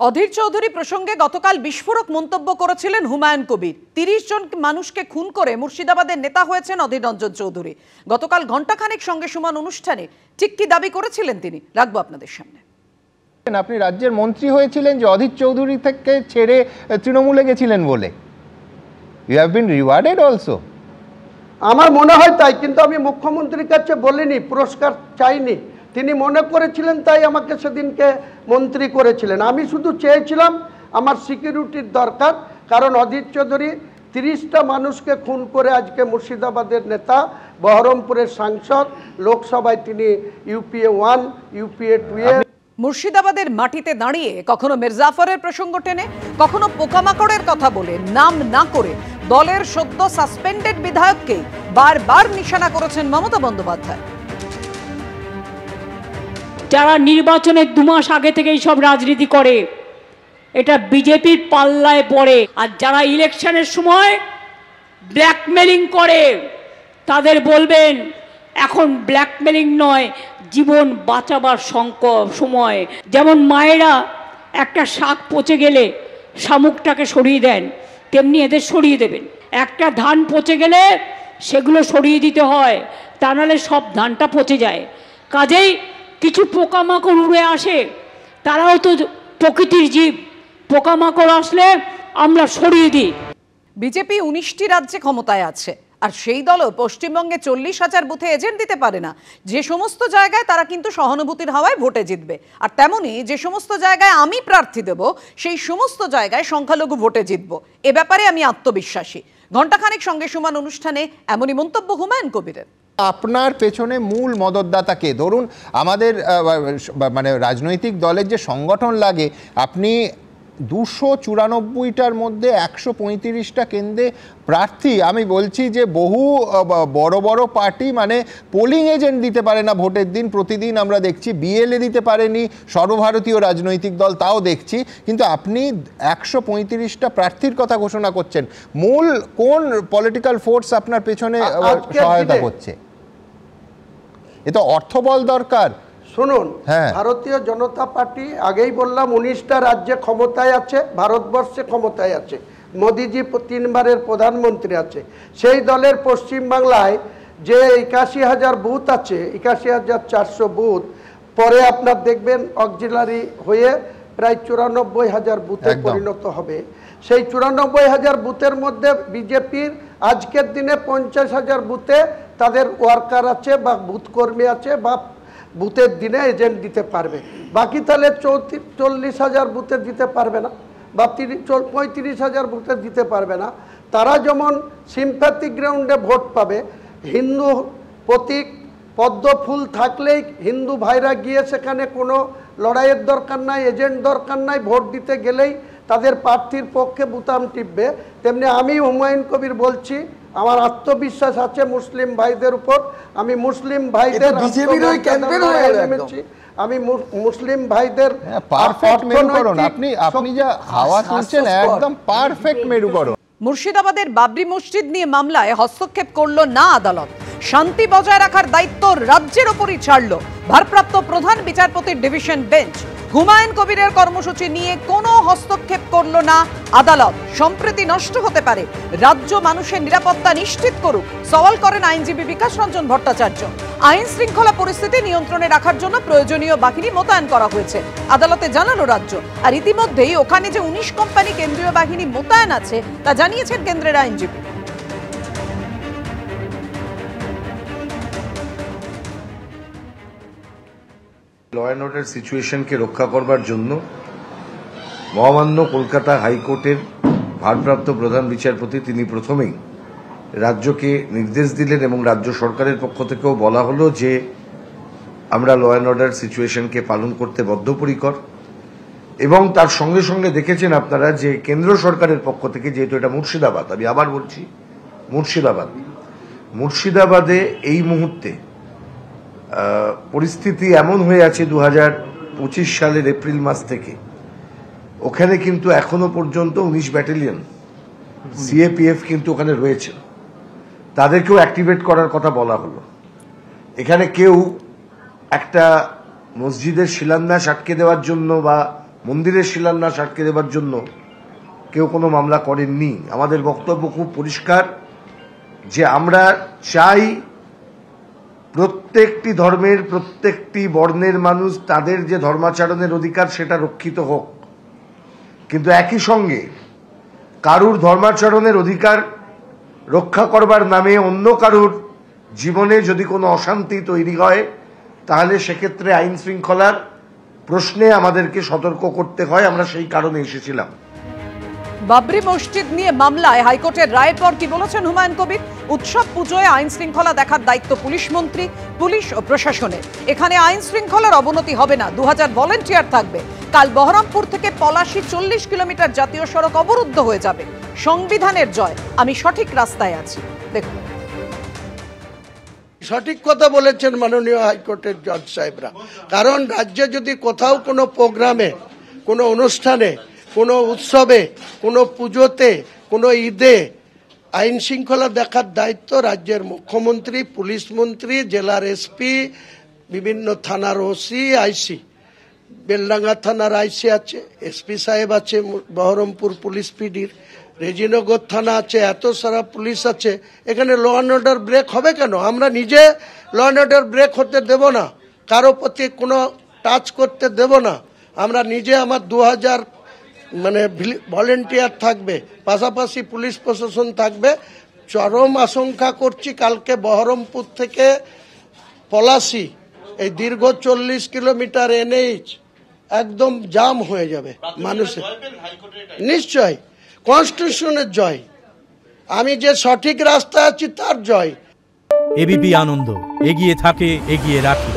অধীর চৌধুরী প্রসঙ্গে গতকাল বিস্ফোরক মন্তব্য করেছিলেন হুমায়ুন কবির। ৩০ জন মানুষকে খুন করে মুর্শিদাবাদের নেতা হয়েছেন অধীর রঞ্জন চৌধুরী। গতকাল ঘণ্টাখানেক সঙ্গে সমান অনুষ্ঠানে ঠিক কি দাবি করেছিলেন তিনি, রাখবো আপনাদের সামনে। আপনি রাজ্যের মন্ত্রী হয়েছিলেন যে অধীর চৌধুরী থেকে ছেড়ে তৃণমূলে গেছিলেন বলে। You have been rewarded also. আমার মনে হয় তাই, কিন্তু আমি মুখ্যমন্ত্রীর কাছে বলিনি, পুরস্কার চাইনি। তিনি মনে করেছিলেন তাই আমাকে সেদিনকে মন্ত্রী করেছিলেন। আমি শুধু চেয়েছিলাম আমার সিকিউরিটির দরকার, কারণ অধীর চৌধুরী ৩০টা মানুষকে খুন করে আজকে মুর্শিদাবাদের নেতা, বহরমপুরের সাংসদ, লোকসভায় তিনি ইউপিএ 1 ইউপিএ 2 মুর্শিদাবাদের মাটিতে দাঁড়িয়ে কখনো মির্জাফরের প্রসঙ্গ টেনে, কখনো পোকামাকড়ের কথা বলে নাম না করে দলের সদ্য সাসপেন্ডেড বিধায়ককে বারবার নিশানা করেছেন মমতা বন্দ্যোপাধ্যায়। যারা নির্বাচনের 2 মাস আগে থেকেই সব রাজনীতি করে, এটা বিজেপির পাল্লায় পড়ে। আর যারা ইলেকশনের সময় ব্ল্যাকমেলিং করে, তাদের বলবেন এখন ব্ল্যাকমেলিং নয়, জীবন বাঁচাবার সময়। যেমন মায়েরা একটা শাক পচে গেলে শামুকটাকে সরিয়ে দেন, তেমনি এদের সরিয়ে দেবেন। একটা ধান পচে গেলে সেগুলো সরিয়ে দিতে হয়, তা নাহলে সব ধানটা পচে যায়। কাজেই কিছু পোকামাকড় উড়ে আসে, তারাও তো প্রকৃতির জীব, পোকামাকড় আসলে আমরা সরিয়ে দিই। বিজেপি 19টি রাজ্যে ক্ষমতায় আছে, আর সেই দলও পশ্চিমবঙ্গে 40,000 বুথে এজেন্ট দিতে পারে না। যে সমস্ত জায়গায় তারা কিন্তু সহানুভূতির হাওয়ায় ভোটে জিতবে, আর তেমনি যে সমস্ত জায়গায় আমি প্রার্থী দেব সেই সমস্ত জায়গায় সংখ্যালঘু ভোটে জিতব। এ ব্যাপারে আমি আত্মবিশ্বাসী। ঘণ্টাখানেক সঙ্গে সমান অনুষ্ঠানে এমনই মন্তব্য হুমায়ুন কবিরের। আপনার পেছনে মূল মদতদাতাকে, ধরুন আমাদের মানে রাজনৈতিক দলের যে সংগঠন লাগে, আপনি 294টার মধ্যে 135টা কেন্দ্রে প্রার্থী। আমি বলছি যে বহু বড় বড় পার্টি মানে পোলিং এজেন্ট দিতে পারে না ভোটের দিন। প্রতিদিন আমরা দেখছি বিএলএ দিতে পারেনি সর্বভারতীয় রাজনৈতিক দল, তাও দেখছি। কিন্তু আপনি 135টা প্রার্থীর কথা ঘোষণা করছেন। মূল কোন পলিটিক্যাল ফোর্স আপনার পেছনে সহায়তা করছে? এ তো অর্থবল দরকার। শুনুন, ভারতীয় জনতা পার্টি, আগেই বললাম 19টা রাজ্যে ক্ষমতায় আছে, ভারতবর্ষে ক্ষমতায় আছে। মোদিজি 3বারের প্রধানমন্ত্রী আছে। সেই দলের পশ্চিমবাংলায় যে 81,000 বুথ আছে, 81,400 বুথ, পরে আপনার দেখবেন অক্সিলারি হয়ে প্রায় 94,000 বুথে পরিণত হবে। সেই 94,000 বুথের মধ্যে বিজেপির আজকের দিনে 50,000 বুথে তাদের ওয়ার্কার আছে বা বুথ কর্মী আছে বা বুথের দিনে এজেন্ট দিতে পারবে। বাকি তাহলে 40,000 বুথে দিতে পারবে না, বা 35,000 বুথে দিতে পারবে না। তারা যেমন সিম্প্যাথি গ্রাউন্ডে ভোট পাবে, হিন্দু প্রতীক পদ্ম ফুল থাকলেই হিন্দু ভাইরা গিয়ে সেখানে কোনো লড়াইয়ের দরকার নাই, এজেন্ট দরকার নাই, ভোট দিতে গেলেই তাদের প্রার্থীর পক্ষে বুতাম টিপবে। তেমনি আমি হুমায়ুন কবির বলছি, আমার আত্মবিশ্বাস আছে মুসলিম ভাইদের উপর। আমি মুসলিম ভাইদের আমি মুসলিম ভাইদের পারফেক্ট মেরুকরণ। আপনি যা হাওয়া তুলছেন একদম পারফেক্ট মেরুকরণ। মুর্শিদাবাদের বাবরি মসজিদ নিয়ে মামলায় হস্তক্ষেপ করলো না আদালত। শান্তি বজায় রাখার দায়িত্ব রাজ্যের ওপরই ছাড়ল ভারপ্রাপ্ত প্রধান বিচারপতির ডিভিশন বেঞ্চ। হুমায়ুন কবিরের কর্মসূচি নিয়ে কোনো হস্তক্ষেপ করলো না আদালত। সম্প্রীতি নষ্ট হতে পারে, রাজ্য মানুষের নিরাপত্তা নিশ্চিত করুক, সওয়াল করেন আইনজীবী বিকাশ রঞ্জন ভট্টাচার্য। আইন শৃঙ্খলা পরিস্থিতি নিয়ন্ত্রণে রাখার জন্য প্রয়োজনীয় বাহিনী মোতায়েন করা হয়েছে, আদালতে জানালো রাজ্য। আর ইতিমধ্যেই ওখানে যে 19 কোম্পানি কেন্দ্রীয় বাহিনী মোতায়েন আছে তা জানিয়েছেন কেন্দ্রের আইনজীবী। ল অ্যান্ড অর্ডার সিচুয়েশনকে রক্ষা করবার জন্য মহামান্য কলকাতা হাইকোর্টের ভারপ্রাপ্ত প্রধান বিচারপতি তিনি প্রথমেই রাজ্যকে নির্দেশ দিলেন, এবং রাজ্য সরকারের পক্ষ থেকেও বলা হলো যে আমরা ল অ্যান্ড অর্ডার সিচুয়েশনকে পালন করতে বদ্ধপরিকর। এবং তার সঙ্গে সঙ্গে দেখেছেন আপনারা যে কেন্দ্র সরকারের পক্ষ থেকে, যেহেতু এটা মুর্শিদাবাদ, আমি আবার বলছি মুর্শিদাবাদে এই মুহূর্তে পরিস্থিতি এমন হয়ে আছে 2025 সালের এপ্রিল মাস থেকে ওখানে কিন্তু এখনো পর্যন্ত 19 ব্যাটালিয়ন সিএপিএফ কিন্তু ওখানে রয়েছে, তাদেরকেও অ্যাক্টিভেট করার কথা বলা হলো। এখানে কেউ একটা মসজিদের শিলান্যাস আটকে দেওয়ার জন্য বা মন্দিরের শিলান্যাস আটকে দেবার জন্য কেউ কোনো মামলা করেননি। আমাদের বক্তব্য খুব পরিষ্কার যে আমরা চাই প্রত্যেকটি ধর্মের, প্রত্যেকটি বর্ণের মানুষ তাদের যে ধর্মাচরণের অধিকার সেটা রক্ষিত হোক, কিন্তু একই সঙ্গে কারুর ধর্মাচরণের অধিকার রক্ষা করবার নামে অন্য কারুর জীবনে যদি কোনো অশান্তি তৈরি হয় তাহলে সেক্ষেত্রে আইন শৃঙ্খলার প্রশ্নে আমাদেরকে সতর্ক করতে হয়। আমরা সেই কারণে এসেছিলাম। বাবরি মসজিদ নিয়ে মামলায় হাইকোর্টের রায়ের পর কি বলেছেন হুমায়ুন কবির? উৎসব পুজোয় আইন শৃঙ্খলা দেখার দায়িত্ব পুলিশ মন্ত্রী, পুলিশ ও প্রশাসনের। এখানে আইন শৃঙ্খলার অবনতি হবে না, 2000 ভলেন্টিয়ার থাকবে। কাল বহরমপুর থেকে পলাশী 40 কিলোমিটার জাতীয় সড়ক অবরুদ্ধ হয়ে যাবে। সংবিধানের জয়, আমি সঠিক রাস্তায় আছি। দেখুন, সঠিক কথা বলেছেন মাননীয় হাইকোর্টের জজ সাহেবরা। কারণ রাজ্যে যদি কোথাও কোনো প্রোগ্রামে, কোনো অনুষ্ঠানে, কোনো উৎসবে, কোনো পুজোতে, কোনো ঈদে আইন শৃঙ্খলা দেখার দায়িত্ব রাজ্যের মুখ্যমন্ত্রী, পুলিশ মন্ত্রী, জেলার এসপি, বিভিন্ন থানার ওসি, আইসি, বেলডাঙ্গা থানার আইসি আছে, এসপি সাহেব আছে, বহরমপুর পুলিশ পিডির, রেজিনগর থানা আছে, এত সারা পুলিশ আছে। এখানে ল অ্যান্ড অর্ডার ব্রেক হবে কেন? আমরা নিজে ল অ্যান্ড অর্ডার ব্রেক হতে দেব না, কারো প্রতি কোনো টাচ করতে দেব না। আমরা নিজে আমার 2000 ভলেন্টিয়ার থাকবে, পাশাপাশি পুলিশ প্রশাসন থাকবে। চরম আশঙ্কা করছি কালকে বহরমপুর থেকে পলাশী এই দীর্ঘ 40 কিলোমিটার এনএইচ একদম জাম হয়ে যাবে মানুষের। নিশ্চয় কনস্টিটিউশনের জয়, আমি যে সঠিক রাস্তায় আছি তার জয়। এবিপি আনন্দ, এগিয়ে থাকে, এগিয়ে রাখে।